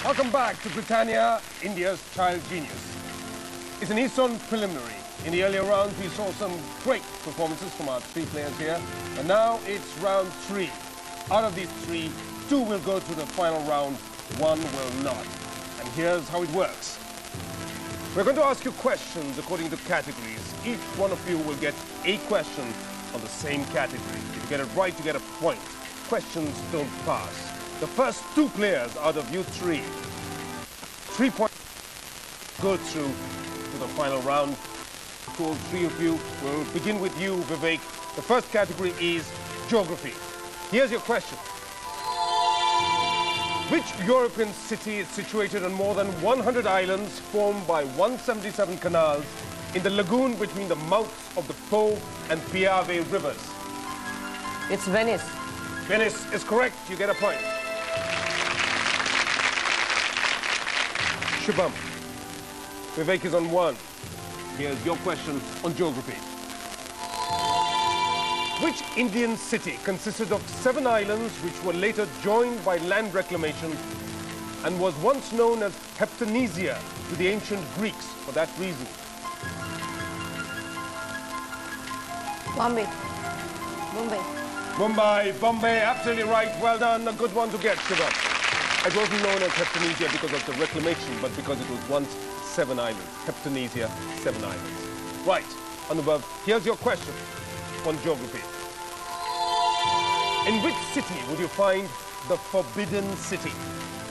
Welcome back to Britannia, India's child genius. It's an Eastern preliminary. In the earlier rounds, we saw some great performances from our three players here. And now it's round 3. Out of these 3, 2 will go to the final round, 1 will not. And here's how it works. We're going to ask you questions according to categories. Each one of you will get a question on the same category. If you get it right, you get a point. Questions don't pass. The first 2 players out of you 3, 3 points go through to the final round. All 3 of you will begin with you, Vivek. The first category is geography. Here's your question. Which European city is situated on more than 100 islands formed by 177 canals in the lagoon between the mouths of the Po and Piave rivers? It's Venice. Venice is correct. You get a point. Shubham. Vivek is on 1. Here's your question on geography. Which Indian city consisted of 7 islands which were later joined by land reclamation and was once known as Heptanesia to the ancient Greeks for that reason? Bombay. Mumbai. Bombay, absolutely right. Well done. A good one to get, Shubham. It wasn't known as Heptanesia because of the reclamation, but because it was once 7 islands. Heptanesia, 7 islands. Right. Anubhav, here's your question on geography. In which city would you find the Forbidden City?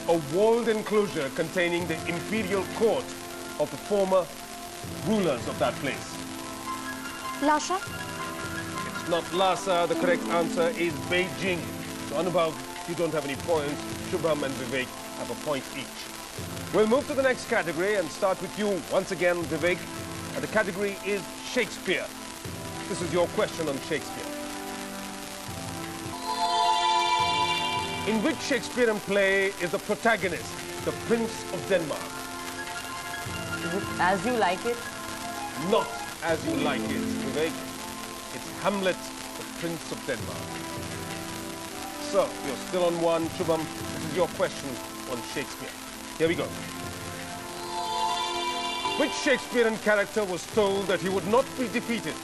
A walled enclosure containing the imperial court of the former rulers of that place. Lhasa? It's not Lhasa. The correct answer is Beijing. So Anubhav, you don't have any points. Shubham and Vivek have a point each. We'll move to the next category and start with you once again, Vivek. And the category is Shakespeare. This is your question on Shakespeare. In which Shakespearean play is the protagonist the Prince of Denmark? As You Like It? Not As You Like It, Vivek. It's Hamlet, the Prince of Denmark. So, you're still on 1. Shubham, this is your question on Shakespeare. Here we go. Which Shakespearean character was told that he would not be defeated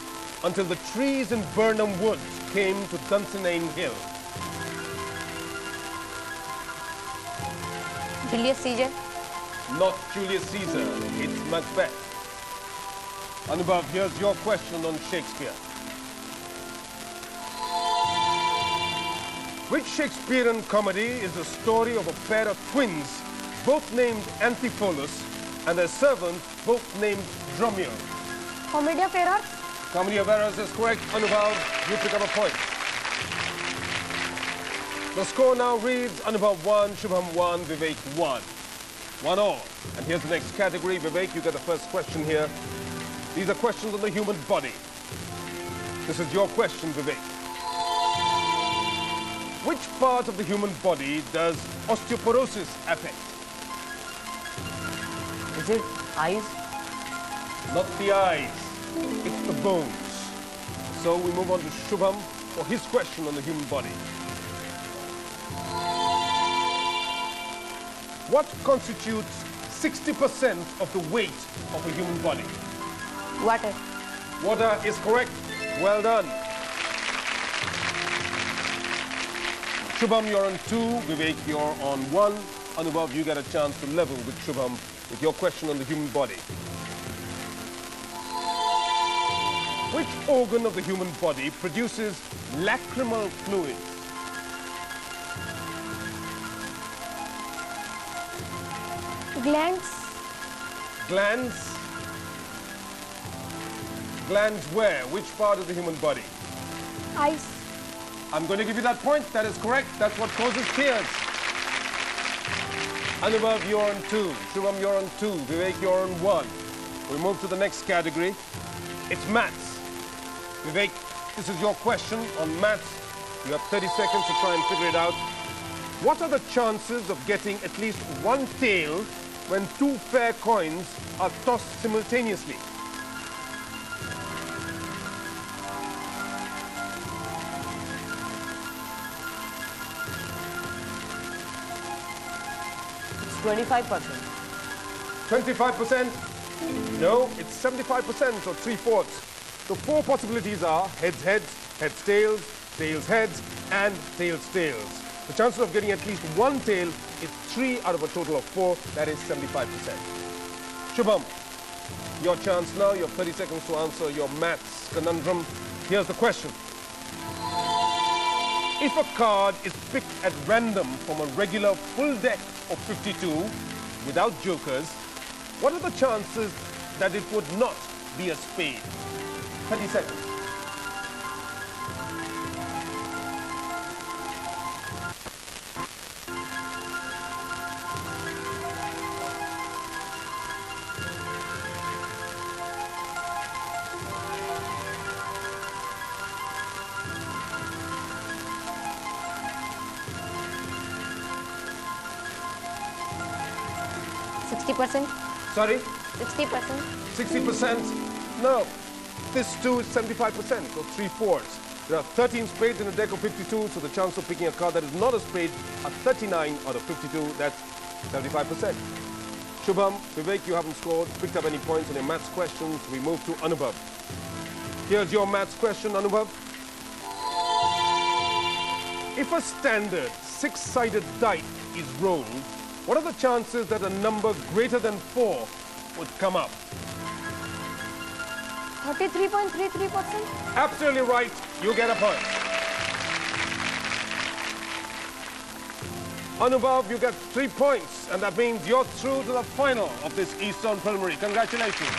until the trees in Burnham Woods came to Dunsinane Hill? Julius Caesar? Not Julius Caesar, it's Macbeth. Anubhav, here's your question on Shakespeare. Which Shakespearean comedy is the story of a pair of twins, both named Antipholus, and their servant, both named Dromio? Comedy of Errors? Comedy of Errors is correct. Anubhav, you pick up a point. The score now reads Anubhav 1, Shubham 1, Vivek 1. 1 all. And here's the next category. Vivek, you get the first question here. These are questions on the human body. This is your question, Vivek. Which part of the human body does osteoporosis affect? Is it eyes? Not the eyes, it's the bones. So we move on to Shubham for his question on the human body. What constitutes 60% of the weight of a human body? Water. Water is correct. Well done. Shubham, you're on 2. Vivek, you're on 1. Anubhav, you get a chance to level with Shubham with your question on the human body. Which organ of the human body produces lacrimal fluid? Glands? Glands? Glands where? Which part of the human body? Eyes? I'm going to give you that point. That is correct. That's what causes tears. Anubhav, you're on 2. Shubham, you're on 2. Vivek, you're on 1. We move to the next category. It's maths. Vivek, this is your question on maths. You have 30 seconds to try and figure it out. What are the chances of getting at least 1 tail when 2 fair coins are tossed simultaneously? 25%. 25%? No, it's 75%, or 3/4. The four possibilities are heads, heads, heads, tails, tails, heads, and tails, tails. The chances of getting at least one tail is 3 out of a total of 4. That is 75%. Shubham, your chance now. You have 30 seconds to answer your maths conundrum. Here's the question. If a card is picked at random from a regular full deck of 52 without jokers, what are the chances that it would not be a spade? 30 seconds. Sorry? 60%. 60%? No. This too is 75%, or 3/4. There are 13 spades in a deck of 52, so the chance of picking a card that is not a spade are 39 out of 52. That's 75%. Shubham, Vivek, you haven't scored, picked up any points on your maths questions. We move to Anubhav. Here's your maths question, Anubhav. If a standard 6-sided die is rolled, what are the chances that a number greater than 4 would come up? 33.33%. Absolutely right. You get a point. Anubhav, you get 3 points, and that means you're through to the final of this Eastern Preliminary. Congratulations.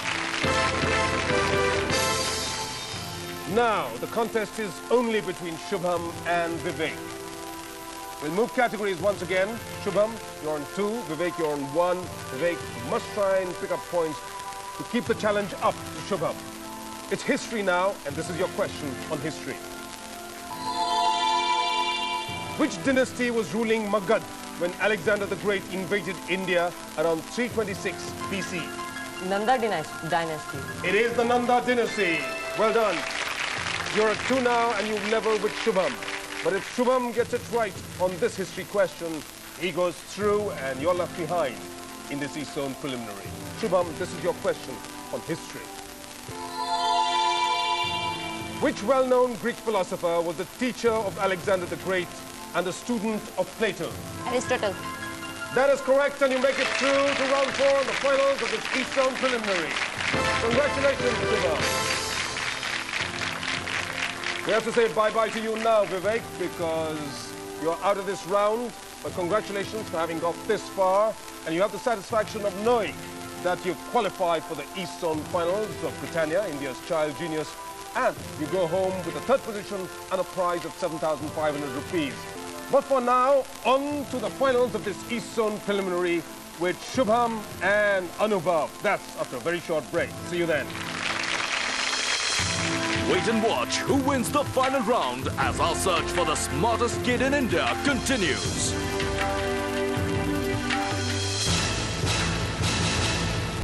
Now, the contest is only between Shubham and Vivek. We'll move categories once again. Shubham, you're on 2. Vivek, you're on 1. Vivek, you must try and pick up points to keep the challenge up to Shubham. It's history now, and this is your question on history. Which dynasty was ruling Magad when Alexander the Great invaded India around 326 BC? Nanda dynasty. It is the Nanda dynasty. Well done. You're at 2 now, and you've level with Shubham. But if Shubham gets it right on this history question, he goes through and you're left behind in this Eastern Preliminary. Shubham, this is your question on history. Which well-known Greek philosopher was the teacher of Alexander the Great and a student of Plato? Aristotle. That is correct, and you make it through to round 4 in the finals of this Eastern Preliminary. Congratulations, Shubham. We have to say bye-bye to you now, Vivek, because you're out of this round. But congratulations for having got this far. And you have the satisfaction of knowing that you've qualified for the Eastern Finals of Britannia, India's child genius. And you go home with a 3rd position and a prize of 7,500 rupees. But for now, on to the finals of this Eastern Preliminary with Shubham and Anubhav. That's after a very short break. See you then. Wait and watch who wins the final round as our search for the smartest kid in India continues.